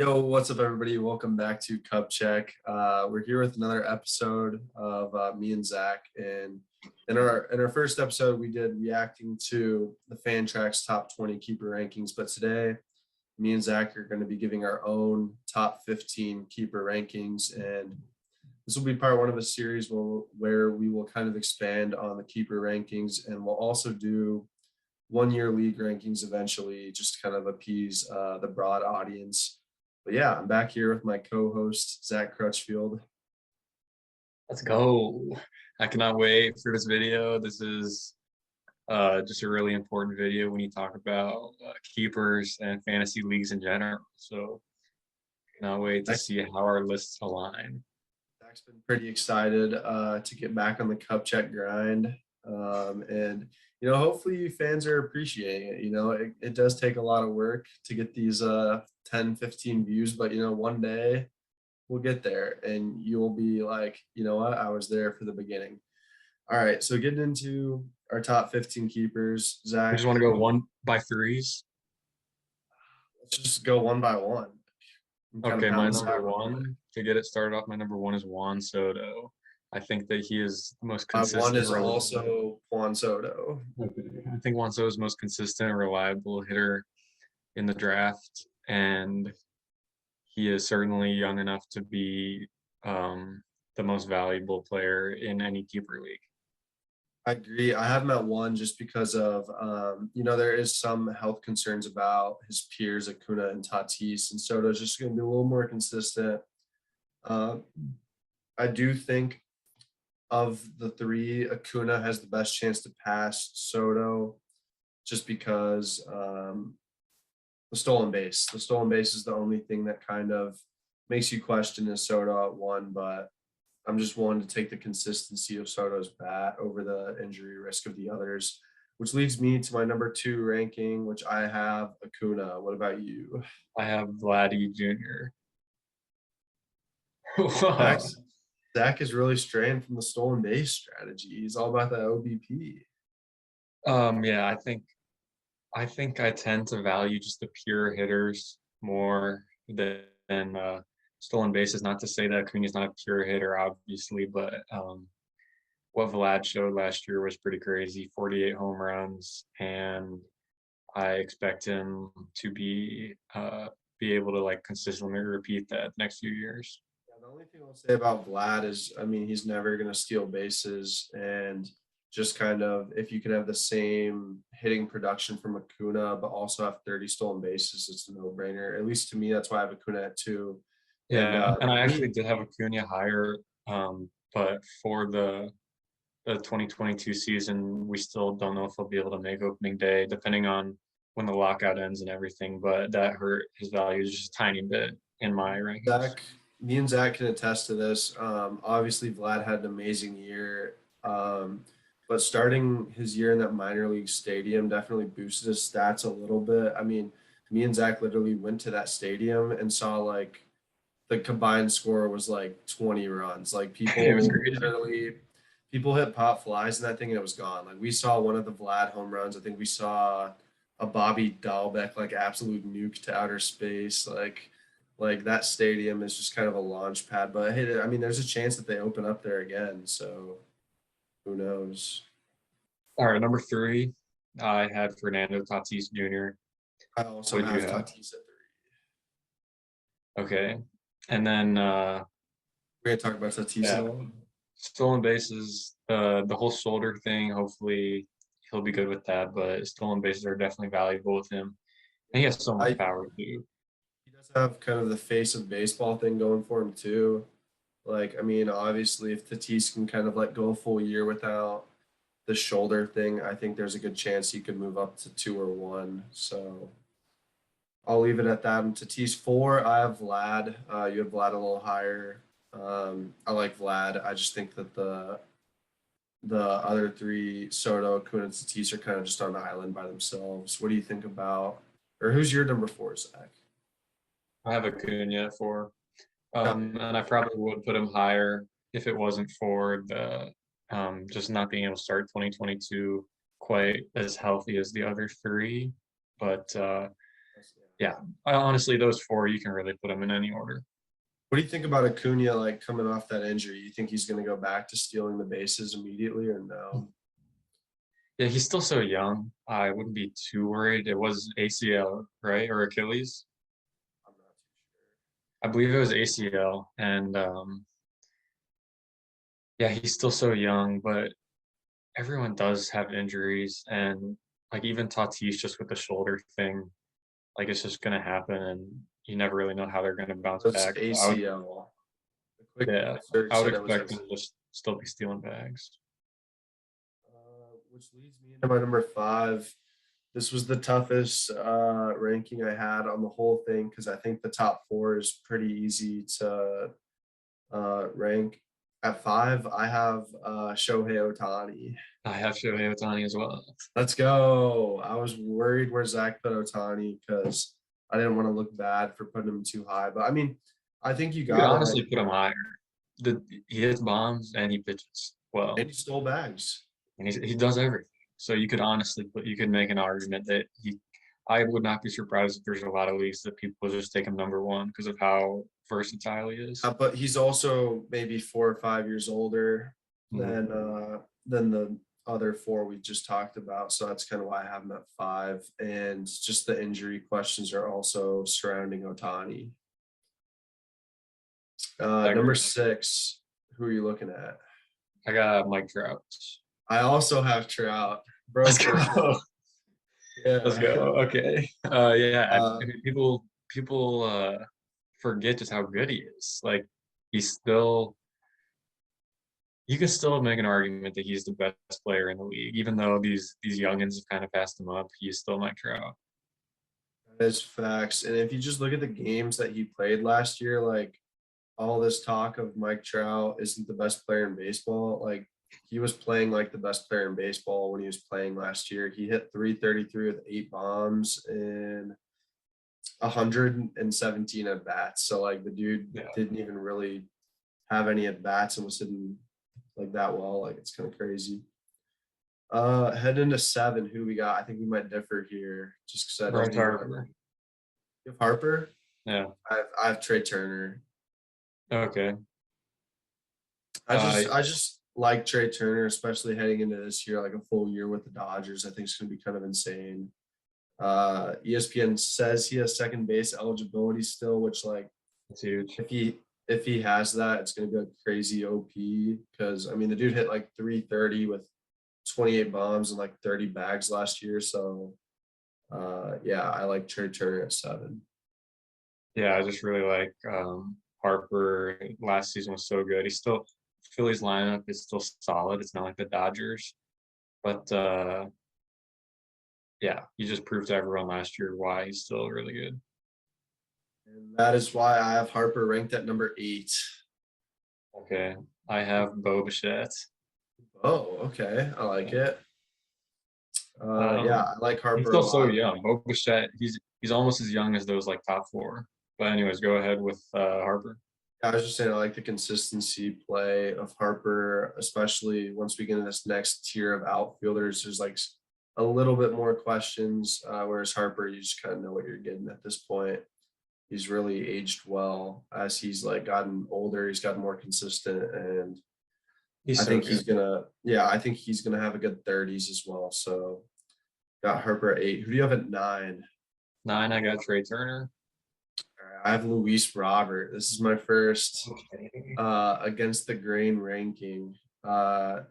Yo, what's up, everybody? Welcome back to Cup Check. We're here with another episode of me and Zach. And in our first episode, we did reacting to the Fantrax top 20 keeper rankings. But today, me and Zach are going to be giving our own top 15 keeper rankings, and this will be part one of a series where we will kind of expand on the keeper rankings, and we'll also do 1 year league rankings eventually, just to kind of appease the broad audience. But yeah, I'm back here with my co-host, Zach Crutchfield. Let's go. I cannot wait for this video. This is just a really important video when you talk about keepers and fantasy leagues in general. So cannot wait to see how our lists align. Zach's been pretty excited to get back on the Cup Check grind. And hopefully you fans are appreciating it. It does take a lot of work to get these 10, 15 views, but one day we'll get there and you'll be like, you know what, I was there for the beginning. All right, so getting into our top 15 keepers, Zach. I just want to go one by threes. Let's just go one by one. Okay, my number one, to get it started off, my number one is Juan Soto. I think that he is the most consistent. One is also Juan Soto. I think Juan Soto is the most consistent, reliable hitter in the draft, and he is certainly young enough to be the most valuable player in any keeper league. I agree. I have him at one just because of, there is some health concerns about his peers, Acuna and Tatis, and Soto's just going to be a little more consistent. I do think of the three, Acuna has the best chance to pass Soto just because the stolen base. The stolen base is the only thing that kind of makes you question is Soto at one, but I'm just willing to take the consistency of Soto's bat over the injury risk of the others, which leads me to my number two ranking, which I have Acuna. What about you? I have Vladdy Jr. Zach is really straying from the stolen base strategy. He's all about that OBP. Yeah, I think I tend to value just the pure hitters more than stolen bases. Not to say that Acuna's not a pure hitter, obviously, but what Vlad showed last year was pretty crazy. 48 home runs, and I expect him to be able to consistently repeat that next few years. The only thing I'll say about Vlad is, he's never going to steal bases, and just kind of, if you can have the same hitting production from Acuna, but also have 30 stolen bases, it's a no-brainer. At least to me, that's why I have Acuna at two. Yeah, and I actually did have Acuna higher, but for the 2022 season, we still don't know if he'll be able to make opening day, depending on when the lockout ends and everything. But that hurt his value just a tiny bit in my rankings. Me and Zach can attest to this. Obviously, Vlad had an amazing year, but starting his year in that minor league stadium definitely boosted his stats a little bit. Me and Zach literally went to that stadium and saw the combined score was 20 runs. People hit pop flies in that thing and it was gone. We saw one of the Vlad home runs. I think we saw a Bobby Dahlbeck absolute nuke to outer space. That stadium is just kind of a launch pad. But hey, there's a chance that they open up there again. So who knows? All right, number three, I had Fernando Tatis Jr. I also have Tatis at 3. Okay, and then we're gonna talk about Tatis at all. Stolen bases, the whole shoulder thing. Hopefully, he'll be good with that. But stolen bases are definitely valuable with him, and he has so much power too. He does have kind of the face of baseball thing going for him too. Obviously, if Tatis can kind of go a full year without the shoulder thing, I think there's a good chance he could move up to 2 or 1. So I'll leave it at that. And Tatis 4, I have Vlad. You have Vlad a little higher. I like Vlad. I just think that the other three, Soto, Acuna, and Tatis, are kind of just on an island by themselves. What do you think about, or who's your number 4, Zach? I have Acuna at 4. And I probably would put him higher if it wasn't for the just not being able to start 2022 quite as healthy as the other three. But yeah, honestly, those four, you can really put them in any order. What do you think about Acuna, like coming off that injury? You think he's going to go back to stealing the bases immediately, or no? Yeah, he's still so young. I wouldn't be too worried. It was ACL, right? Or Achilles? I'm not too I believe it was ACL. And yeah, he's still so young, but everyone does have injuries. And like even Tatis just with the shoulder thing, like it's just gonna happen and you never really know how they're gonna bounce sure. It's back. ACL. The quick Yeah, search I would said it was expect him ACL. to just still be stealing bags. Which leads me into my number 5. This was the toughest ranking I had on the whole thing because I think the top 4 is pretty easy to rank. At 5, I have Shohei Ohtani. I have Shohei Ohtani as well. Let's go. I was worried where Zach put Ohtani because I didn't want to look bad for putting him too high. But I mean, I think you You could gotta honestly like, put him higher. He hits bombs and he pitches and well, he stole bags. and he does everything. So you could honestly you could make an argument that he. I would not be surprised if there's a lot of leagues that people just take him number one because of how versatile he is. But he's also maybe 4 or 5 years older than the other 4 we just talked about. So that's kind of why I have him at 5. And just the injury questions are also surrounding Ohtani. Number 6, who are you looking at? I got Mike Trout. I also have Trout. Bro, Let's go. yeah. Let's go. Okay. Yeah. People forget just how good he is. Like he's still. You can still make an argument that he's the best player in the league, even though these youngins have kind of passed him up. He's still Mike Trout. That is facts. And if you just look at the games that he played last year, like all this talk of Mike Trout isn't the best player in baseball, like he was playing like the best player in baseball when he was playing last year. He hit 333 with 8 bombs and 117 at bats. So like the dude didn't even really have any at bats and was hitting like that well. Like it's kind of crazy. Heading into 7, who we got? I think we might differ here just because I don't Bryce think Harper. you have Harper. Yeah. I have Trey Turner. Okay. I just like Trey Turner, especially heading into this year, like a full year with the Dodgers. I think it's gonna be kind of insane. ESPN says he has second base eligibility still, which like That's huge. if he has that, it's gonna be a crazy OP because I mean the dude hit like 330 with 28 bombs and like 30 bags last year. So yeah, I like Trey Turner at 7. Yeah, I just really like Harper. Last season was so good. He's still Phillies lineup is still solid. It's not like the Dodgers, but yeah, he just proved to everyone last year why he's still really good. And that is why I have Harper ranked at number 8. Okay, I have Bichette. Oh, okay. I like it. Yeah, I like He's Harper a still so lot. young. Bichette, he's almost as young as those like top 4. But anyways, go ahead with Harper. I was just saying I like the consistency play of Harper, especially once we get into this next tier of outfielders. There's like a little bit more questions, whereas Harper, you just kind of know what you're getting at this point. He's really aged well as he's like gotten older. He's gotten more consistent, and I think he's gonna. Yeah, I think he's gonna have a good 30s as well. So got Harper at 8. Who do you have at 9? 9, I got Trey Turner. I have Luis Robert. This is my first against the grain ranking. To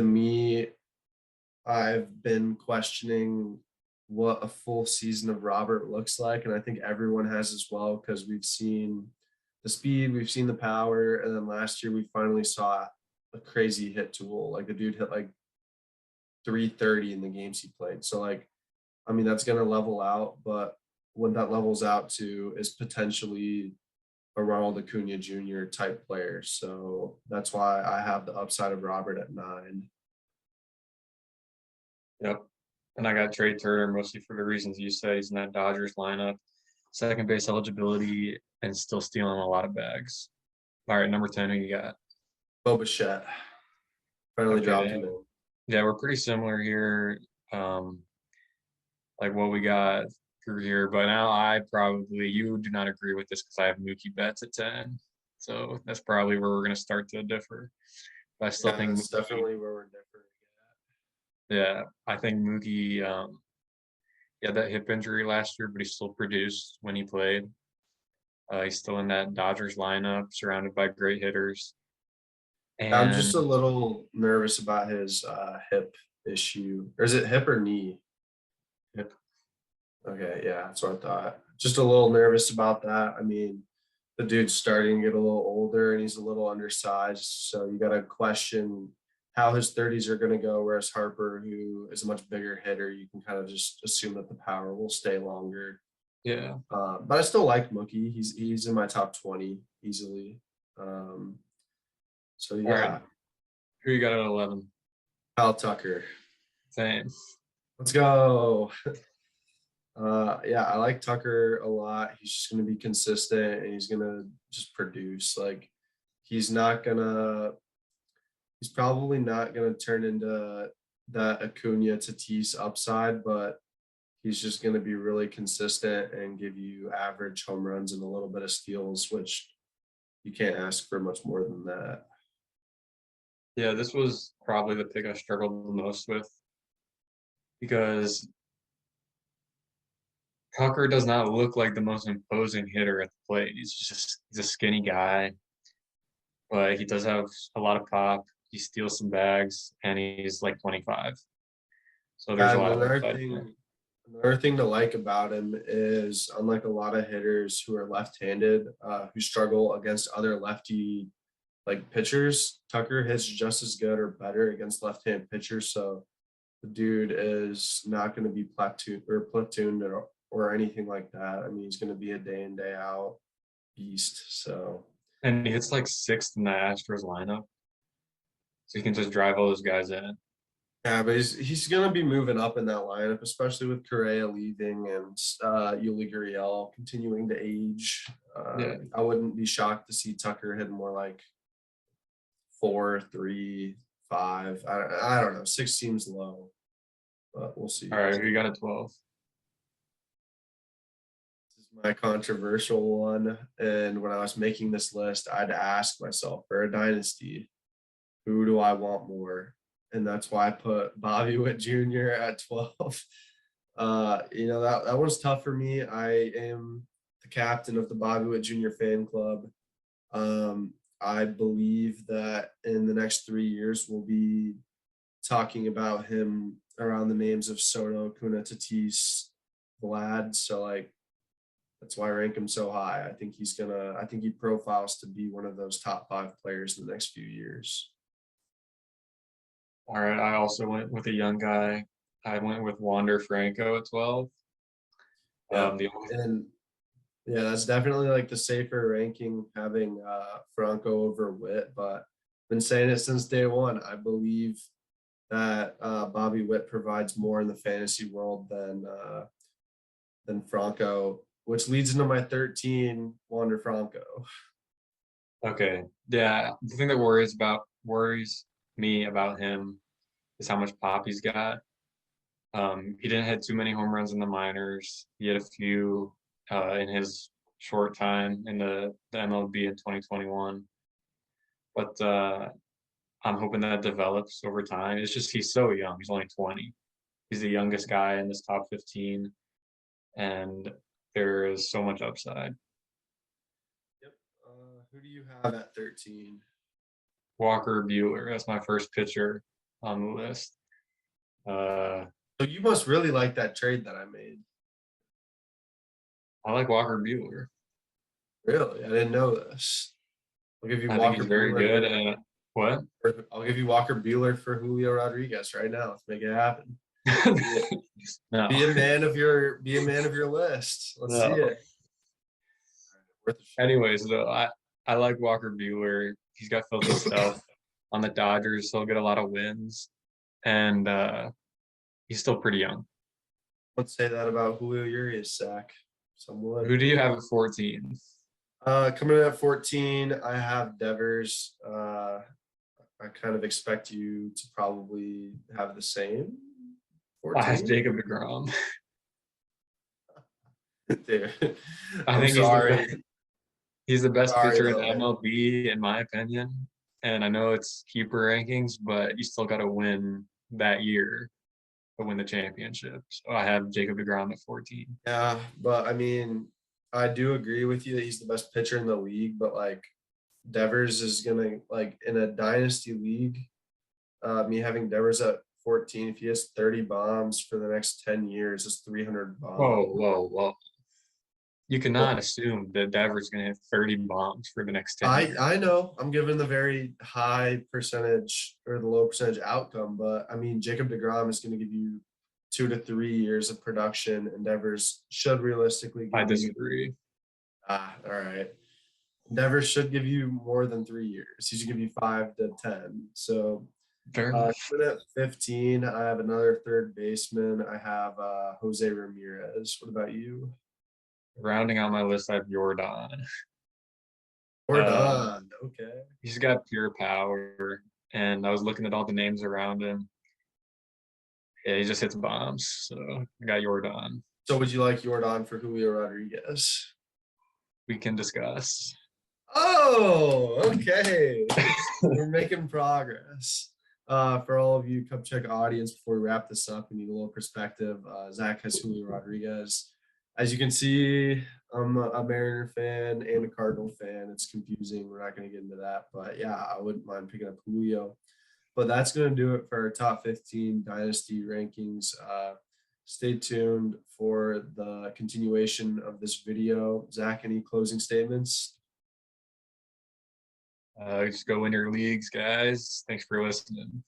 me, I've been questioning what a full season of Robert looks like, and I think everyone has as well because we've seen the speed, we've seen the power, and then last year we finally saw a crazy hit tool. Like the dude hit like 330 in the games he played. So like, I mean, that's gonna level out, but what that levels out to is potentially a Ronald Acuna Jr. type player. So that's why I have the upside of Robert at 9. Yep. And I got Trey Turner mostly for the reasons you say. He's in that Dodgers lineup, second base eligibility, and still stealing a lot of bags. All right, number 10, who you got? Bichette. Finally dropped him in. Yeah, we're pretty similar here. Like what we got agree here, but now you do not agree with this because I have Mookie Betts at 10. So that's probably where we're going to start to differ. But I still Yeah, think that's Mookie, definitely where we're different. yeah, I think Mookie, he had that hip injury last year, but he still produced when he played. He's still in that Dodgers lineup, surrounded by great hitters. I'm just And a little nervous about his hip issue. Or is it hip or knee? hip, Okay, yeah, that's what I thought. Just a little nervous about that. I mean, the dude's starting to get a little older and he's a little undersized. So you got to question how his 30s are going to go. Whereas Harper, who is a much bigger hitter, you can kind of just assume that the power will stay longer. yeah. But I still like Mookie. He's in my top 20 easily. Um, so All right. yeah, Who you got at 11? Kyle Tucker. Same. Let's go. Yeah, I like Tucker a lot. He's just going to be consistent and he's going to just produce. Like he's probably not going to turn into that Acuna Tatis upside, but he's just going to be really consistent and give you average home runs and a little bit of steals, which you can't ask for much more than that. Yeah, this was probably the pick I struggled the most with because Tucker does not look like the most imposing hitter at the plate. He's a skinny guy, but he does have a lot of pop. He steals some bags, and he's like 25. So there's a And lot of upside there. another thing to like about him is, unlike a lot of hitters who are left-handed, who struggle against other lefty like pitchers, Tucker hits just as good or better against left-handed pitchers. So the dude is not going to be platooned or anything like that. I mean, he's going to be a day in, day out beast. So And he hits like sixth in the Astros lineup. So he can just drive all those guys in. yeah, but he's going to be moving up in that lineup, especially with Correa leaving and Yuli Gurriel continuing to age. Yeah. I wouldn't be shocked to see Tucker hit more like 4, 3, 5. I don't know. 6 seems low, but we'll see. All right, who you got at 12? This is my controversial one. And when I was making this list, I had to ask myself, for a dynasty, who do I want more? And that's why I put Bobby Witt Jr. at 12. That one's tough for me. I am the captain of the Bobby Witt Jr. fan club. I believe that in the next 3 years, we'll be talking about him around the names of Soto, Acuna, Tatis, Vlad. So like, that's why I rank him so high. I think he profiles to be one of those top 5 players in the next few years. All right, I also went with a young guy. I went with Wander Franco at 12. Yeah. The only And yeah, that's definitely like the safer ranking, having Franco over Witt, but I've been saying it since day one. I believe that Bobby Witt provides more in the fantasy world than Franco, which leads into my 13, Wander Franco. Okay. Yeah. The thing that worries me about him is how much pop he's got. He didn't hit too many home runs in the minors. He had a few in his short time in the MLB in 2021. But I'm hoping that develops over time. It's just he's so young. He's only 20. He's the youngest guy in this top 15. And there is so much upside. Yep. Who do you have at 13? Walker Bueller. That's my first pitcher on the list. So you must really like that trade that I made. I like Walker Bueller. Really? I didn't know this. I'll give you I think Walker he's very Bueller. good. And what? I'll give you Walker Bueller for Julio Rodriguez right now. Let's make it happen. No. Be a man of your list. Let's see No. it. Anyways, though, I like Walker Bueller. He's got filthy stuff on the Dodgers. He'll get a lot of wins, and he's still pretty young. Let's say that about Julio Urias, Zach. Somewhat. Who do you have at 14? Coming in at 14, I have Devers. I kind of expect you to probably have the same. I have 14. Jacob DeGrom. Dude, I I'm think sorry. he's the best Sorry pitcher in the though. MLB, in my opinion. And I know it's keeper rankings, but you still got to win that year to win the championship. So I have Jacob deGrom at 14. Yeah, but I mean, I do agree with you that he's the best pitcher in the league, but like Devers is gonna like in a dynasty league, me having Devers at 14, if he has 30 bombs for the next 10 years, it's 300 bombs. Whoa. You Well, cannot assume that Devers going to hit 30 bombs for the next 10 I years. I know I'm giving the very high percentage or the low percentage outcome, but I mean Jacob DeGrom is going to give you 2 to 3 years of production, and Devers should realistically I give you disagree. all right. Devers should give you more than 3 years. He should give you 5 to 10. So Fair enough. even at 15, I have another third baseman. I have Jose Ramirez. What about you? Rounding out my list, I have Yordan. We're Uh, done. Okay. he's got pure power, and I was looking at all the names around him. Yeah, he just hits bombs. So I got Yordan. So would you like Yordan for Julio Rodriguez? We can discuss. Oh, okay. We're making progress. For all of you Cup Check audience, before we wrap this up, we need a little perspective. Zach has Julio Rodriguez. As you can see, I'm a Mariner fan and a Cardinal fan. It's confusing. We're not going to get into that. But yeah, I wouldn't mind picking up Julio. But that's going to do it for our top 15 dynasty rankings. Stay tuned for the continuation of this video. Zach, any closing statements? Just go win your leagues, guys. Thanks for listening.